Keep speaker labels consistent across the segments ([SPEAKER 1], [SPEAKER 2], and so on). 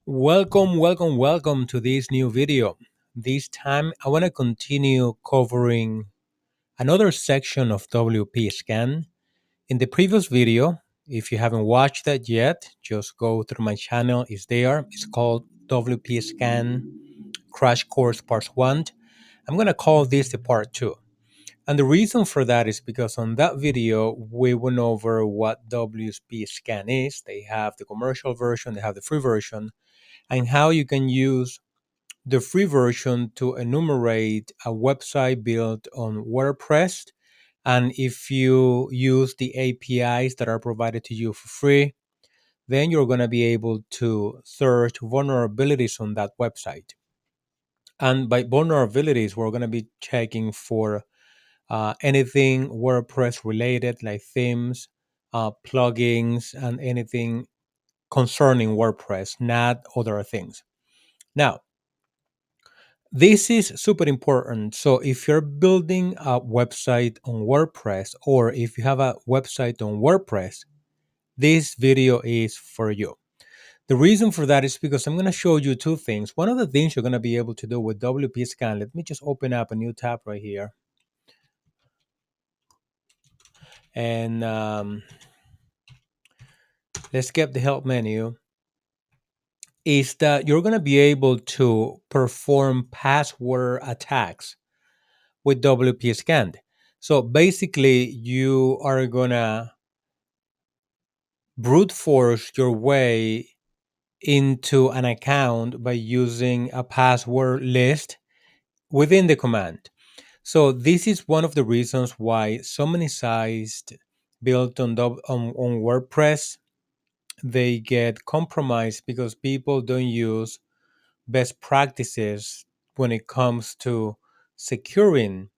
[SPEAKER 1] Welcome to this new video. This time I want to continue covering another section of WP-Scan. In the previous video, if you haven't watched that yet, just go through my channel. It's there. It's called WP-Scan Crash Course Part 1. I'm going to call this the Part 2. And the reason for that is because on that video, we went over what WP-Scan is. They have the commercial version, they have the free version, and how you can use the free version to enumerate a website built on WordPress. And if you use the APIs that are provided to you for free, then you're going to be able to search vulnerabilities on that website. And by vulnerabilities, we're going to be checking for anything WordPress related, like themes, plugins, and anything concerning WordPress, not other things. Now, this is super important. So if you're building a website on WordPress or if you have a website on WordPress, this video is for you. The reason for that is because I'm going to show you two things. One of the things you're going to be able to do with WP Scan, let me just open up a new tab right here. And let's get the help menu. Is that you're going to be able to perform password attacks with WP Scan. So basically, you are going to brute force your way into an account by using a password list within the command. So this is one of the reasons why so many sites built on WordPress, they get compromised because people don't use best practices when it comes to securing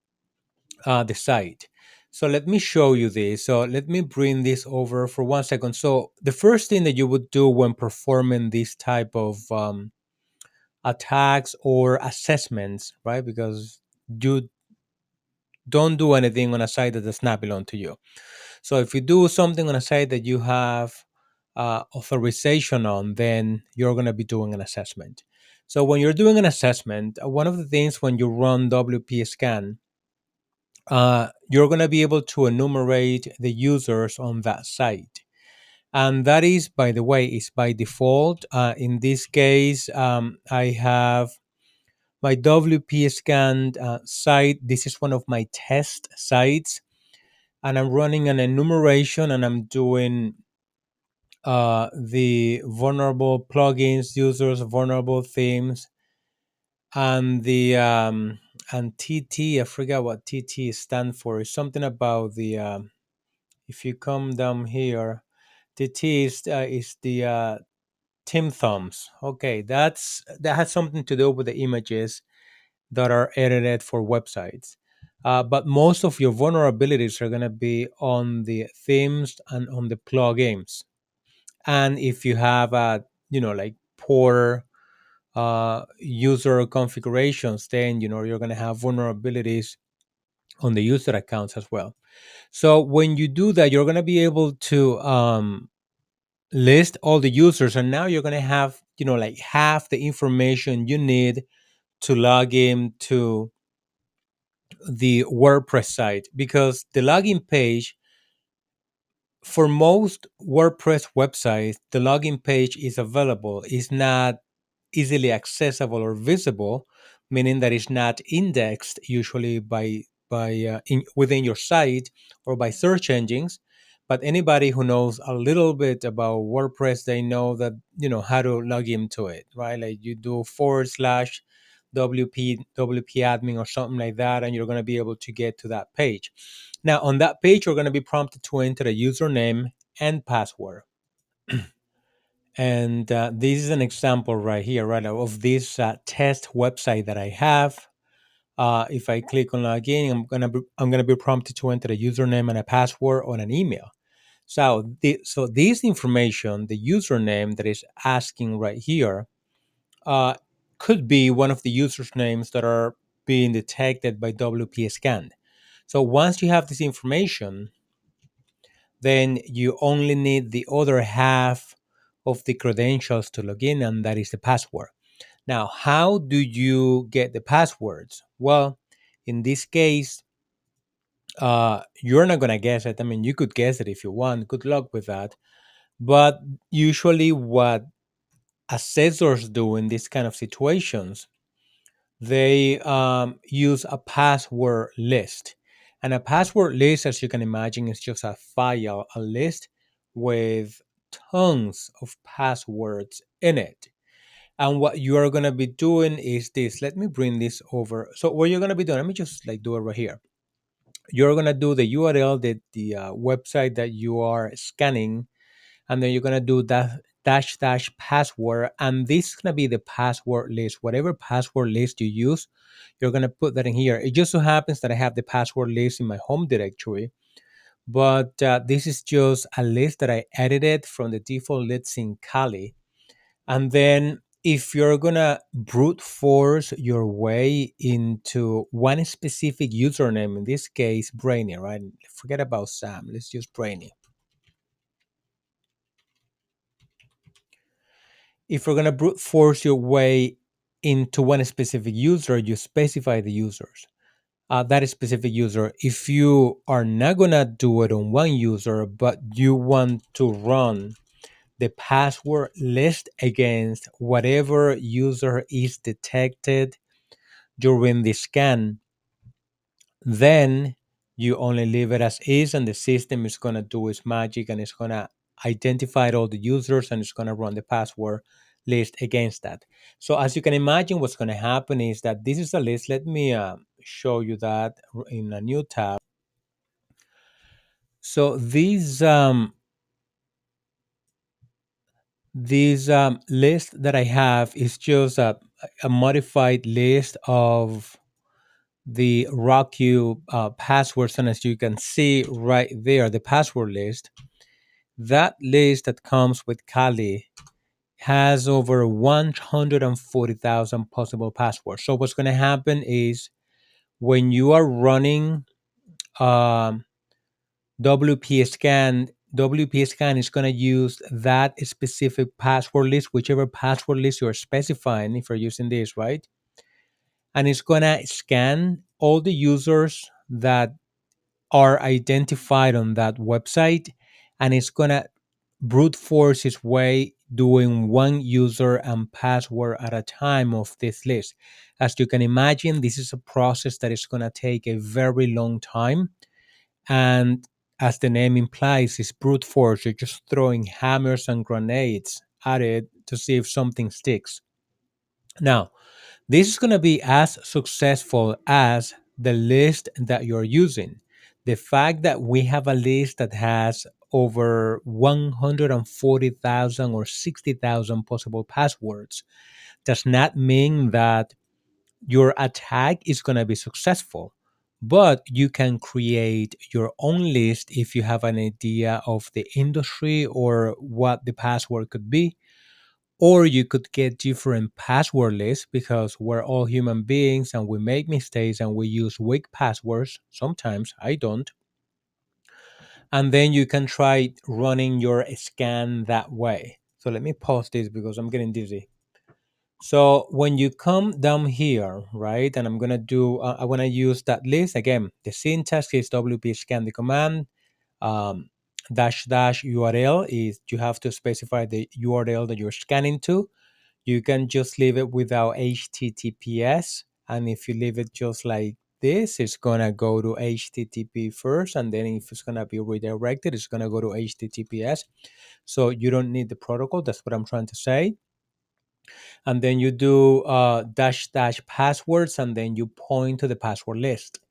[SPEAKER 1] the site. So let me show you this. So let me bring this over for 1 second. So the first thing that you would do when performing this type of attacks or assessments, right? Because you don't do anything on a site that does not belong to you. So if you do something on a site that you have authorization on, then you're going to be doing an assessment. So when you're doing an assessment, one of the things when you run WP Scan, you're going to be able to enumerate the users on that site. And that is, by the way, is by default. In this case, I have my WP Scan site. This is one of my test sites. And I'm running an enumeration and I'm doing the vulnerable plugins, users, vulnerable themes, and the and TT. I forgot what TT stands for. It's something about the if you come down here, TT is the Tim Thumbs. Okay, that has something to do with the images that are edited for websites. But most of your vulnerabilities are going to be on the themes and on the plugins. And if you have like poor user configurations, then you're going to have vulnerabilities on the user accounts as well. So when you do that, you're going to be able to list all the users, and now you're going to have like half the information you need to log in to the WordPress site, because the login page for most WordPress websites, the login page is available. It's not easily accessible or visible, meaning that it's not indexed usually within your site or by search engines. But anybody who knows a little bit about WordPress, they know that how to log into it, right? Like you do /WP admin or something like that, and you're going to be able to get to that page. Now, on that page, you're going to be prompted to enter a username and password. And this is an example right here, right, of this test website that I have. If I click on login, I'm gonna be prompted to enter a username and a password on an email. So this information, the username that is asking right here, uh, could be one of the usernames that are being detected by WP Scan. So once you have this information, then you only need the other half of the credentials to log in, and that is the password. Now, how do you get the passwords? Well, in this case, you're not going to guess it. I mean, you could guess it if you want. Good luck with that. But usually, what assessors do in these kind of situations, they use a password list. And a password list, as you can imagine, is just a file, a list with tons of passwords in it. And what you are going to be doing is this. Let me bring this over. So what you're going to be doing, let me just like do it right here. You're going to do the URL, the website that you are scanning, and then you're going to do that dash password, and this is going to be the password list. Whatever password list you use, you're going to put that in here. It just so happens that I have the password list in my home directory, but this is just a list that I edited from the default list in Kali. And then if you're going to brute force your way into one specific username, in this case Brainy, right? Forget about Sam, let's use Brainy. If you're going to brute force your way into one specific user, you specify the users. That specific user. If you are not going to do it on one user, but you want to run the password list against whatever user is detected during the scan, then you only leave it as is, and the system is going to do its magic, and it's going to identify all the users, and it's going to run the password list against that. So as you can imagine, what's going to happen is that this is a list. Let me show you that in a new tab. So these list that I have is just a modified list of the RockU passwords, and as you can see right there, the password list, that list that comes with Kali has over 140,000 possible passwords. So what's going to happen is when you are running um, WPScan is going to use that specific password list, whichever password list you're specifying if you're using this, right? And it's going to scan all the users that are identified on that website, and it's going to brute force its way doing one user and password at a time of this list. As you can imagine, this is a process that is going to take a very long time, and as the name implies, it's brute force. You're just throwing hammers and grenades at it to see if something sticks. Now, this is going to be as successful as the list that you're using. The fact that we have a list that has over 140,000 or 60,000 possible passwords does not mean that your attack is going to be successful. But you can create your own list if you have an idea of the industry or what the password could be, or you could get different password lists because we're all human beings and we make mistakes and we use weak passwords. Sometimes I don't. And then you can try running your scan that way. So let me pause this because I'm getting dizzy. So when you come down here, right, and I'm gonna do, I wanna use that list again. The syntax is WP scan. The command dash dash URL is you have to specify the URL that you're scanning to. You can just leave it without HTTPS. And if you leave it just like this, it's going to go to HTTP first. And then if it's going to be redirected, it's going to go to HTTPS. So you don't need the protocol. That's what I'm trying to say. And then you do dash dash passwords, and then you point to the password list.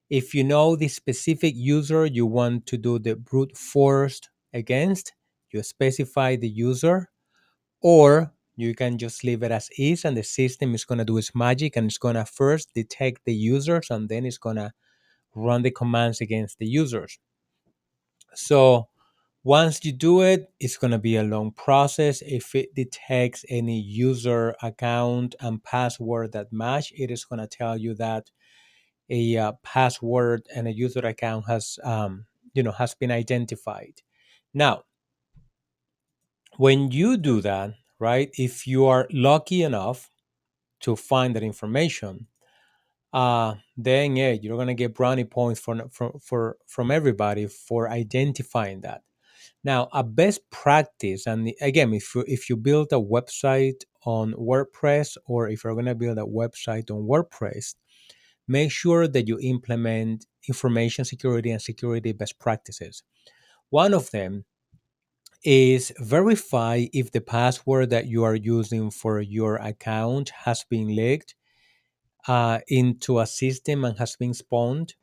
[SPEAKER 1] If you know the specific user you want to do the brute force against, you specify the user, or you can just leave it as is, and the system is going to do its magic, and it's going to first detect the users, and then it's going to run the commands against the users. So once you do it, it's going to be a long process. If it detects any user account and password that match, it is going to tell you that a password and a user account has has been identified. Now, When you do that, right, if you are lucky enough to find that information, then yeah, you're gonna get brownie points from everybody for identifying that. Now, a best practice, and again, if you build a website on WordPress, or if you're gonna build a website on WordPress, make sure that you implement information security and security best practices. One of them is verify if the password that you are using for your account has been leaked into a system and has been spawned,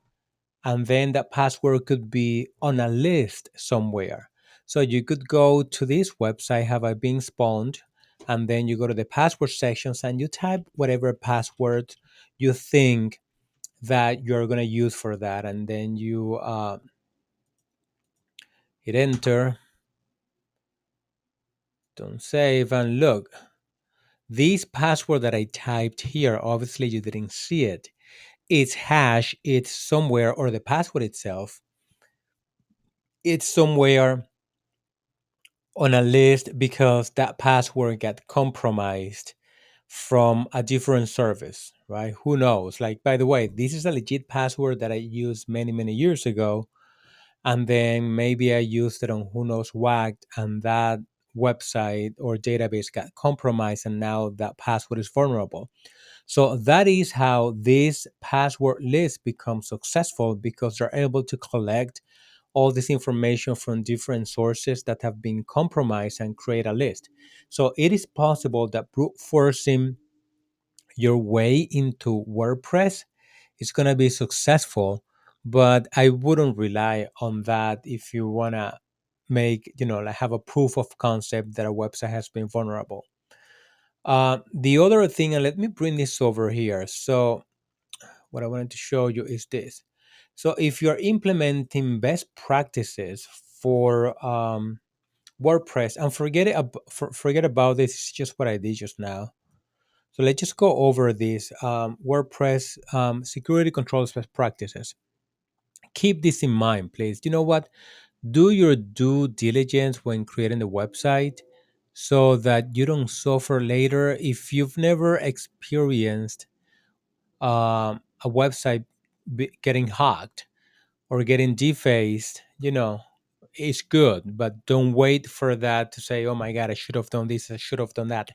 [SPEAKER 1] and then that password could be on a list somewhere. So you could go to this website, have I been spawned, and then you go to the password sections and you type whatever password you think that you're going to use for that, and then you hit enter, don't save, and look, this password that I typed here, obviously you didn't see it. It's hash, it's somewhere, or the password itself, it's somewhere on a list because that password got compromised from a different service, right? Who knows? Like, by the way, this is a legit password that I used many, many years ago. And then maybe I used it on who knows what, and that website or database got compromised, and now that password is vulnerable. So that is how this password list becomes successful, because they're able to collect all this information from different sources that have been compromised and create a list. So it is possible that brute forcing your way into WordPress is going to be successful, but I wouldn't rely on that if you want to make, like have a proof of concept that a website has been vulnerable. The other thing, and let me bring this over here. So what I wanted to show you is this. So if you're implementing best practices for WordPress, and forget about this, it's just what I did just now. So let's just go over these WordPress security controls best practices. Keep this in mind, please. You know what? Do your due diligence when creating the website so that you don't suffer later if you've never experienced a website getting hacked or getting defaced. It's good, but don't wait for that to say, oh my God, I should have done this, I should have done that.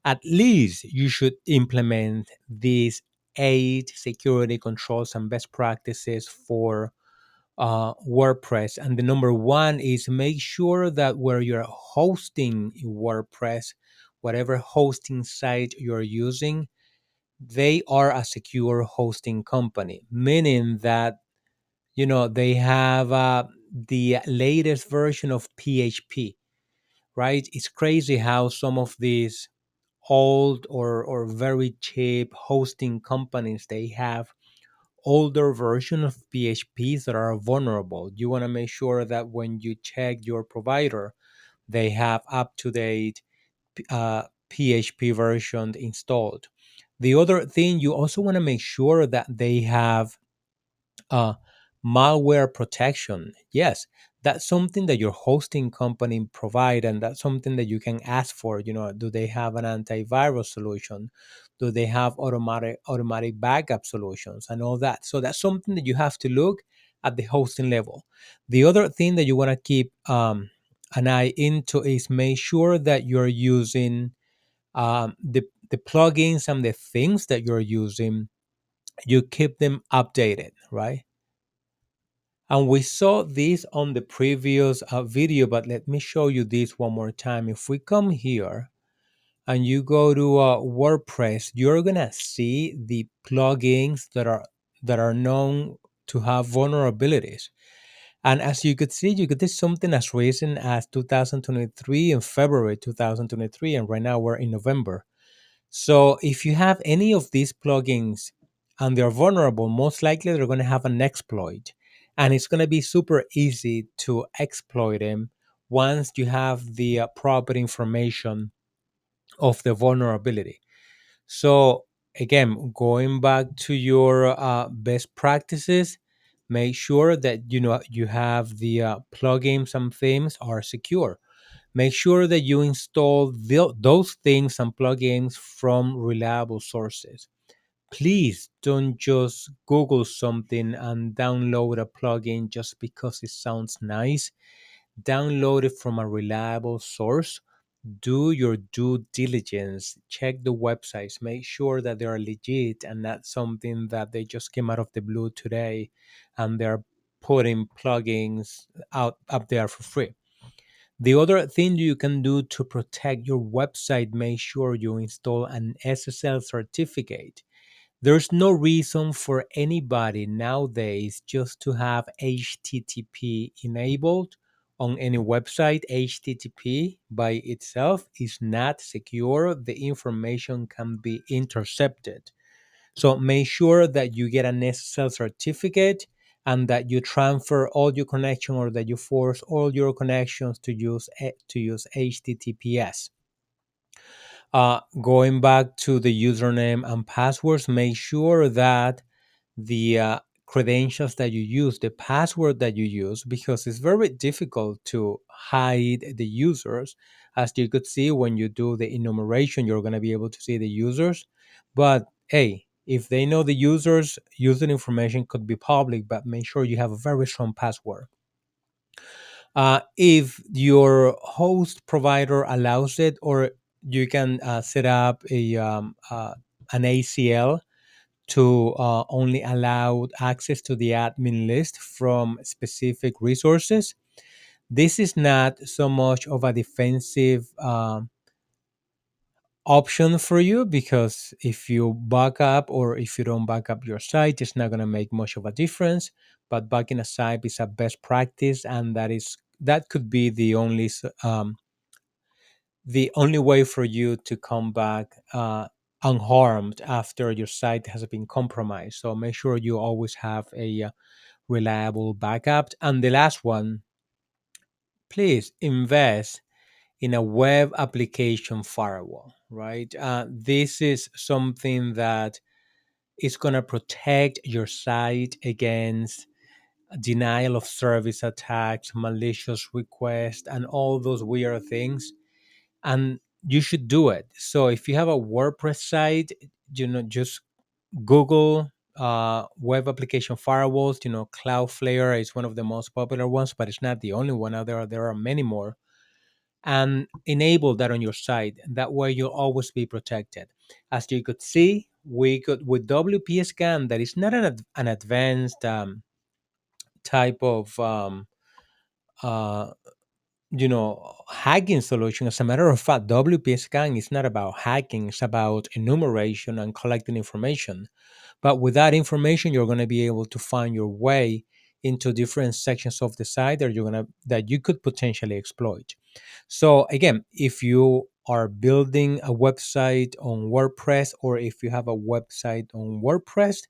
[SPEAKER 1] At least you should implement these 8 security controls and best practices for WordPress. And the number one is make sure that where you're hosting WordPress, whatever hosting site you're using, they are a secure hosting company, meaning that they have the latest version of PHP, right? It's crazy how some of these old or very cheap hosting companies, they have older version of PHPs that are vulnerable. You want to make sure that when you check your provider, they have up to date PHP version installed. The other thing, you also want to make sure that they have uh, malware protection. Yes, that's something that your hosting company provide, and that's something that you can ask for. Do they have an antivirus solution? Do they have automatic backup solutions and all that? So that's something that you have to look at the hosting level. The other thing that you want to keep an eye into is make sure that you're using the plugins and the things that you're using. You keep them updated, right? And we saw this on the previous video, but let me show you this one more time. If we come here and you go to WordPress, you're gonna see the plugins that are known to have vulnerabilities. And as you could see, you could do something as recent as 2023 in February 2023, and right now we're in November. So if you have any of these plugins and they're vulnerable, most likely they're going to have an exploit. And it's going to be super easy to exploit them once you have the proper information of the vulnerability. So again, going back to your best practices, make sure that you have the plugins and themes are secure. Make sure that you install those things and plugins from reliable sources. Please don't just Google something and download a plugin just because it sounds nice. Download it from a reliable source. Do your due diligence. Check the websites. Make sure that they are legit and not something that they just came out of the blue today and they're putting plugins out up there for free. The other thing you can do to protect your website, make sure you install an SSL certificate. There's no reason for anybody nowadays just to have HTTP enabled on any website. HTTP by itself is not secure. The information can be intercepted. So make sure that you get an SSL certificate and that you transfer all your connection or that you force all your connections to use HTTPS. Going back to the username and passwords, make sure that the credentials that you use, the password that you use, because it's very difficult to hide the users. As you could see when you do the enumeration, you're going to be able to see the users. But hey, if they know the users, user information could be public, but make sure you have a very strong password. If your host provider allows it, or you can set up an ACL to only allow access to the admin list from specific resources. This is not so much of a defensive option for you, because if you back up or if you don't back up your site, it's not going to make much of a difference. But backing a site is a best practice, and that could be the only way for you to come back unharmed after your site has been compromised. So make sure you always have a reliable backup. And the last one, please invest in a web application firewall, right? This is something that is going to protect your site against denial of service attacks, malicious requests, and all those weird things. And you should do it. So if you have a WordPress site, just Google web application firewalls. Cloudflare is one of the most popular ones, but it's not the only one out there. There are many more, and enable that on your site. That way, you'll always be protected. As you could see, we could with WPScan, that is not an advanced type of uh, hacking solution. As a matter of fact, WPScan is not about hacking, it's about enumeration and collecting information. But with that information, you're going to be able to find your way into different sections of the site that you could potentially exploit. So again, if you are building a website on WordPress, or if you have a website on WordPress,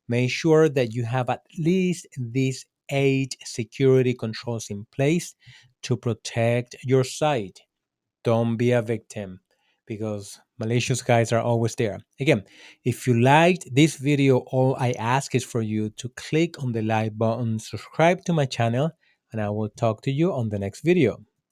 [SPEAKER 1] make sure that you have at least these 8 security controls in place to protect your site. Don't be a victim, because malicious guys are always there. Again, if you liked this video, all I ask is for you to click on the like button, subscribe to my channel, and I will talk to you on the next video.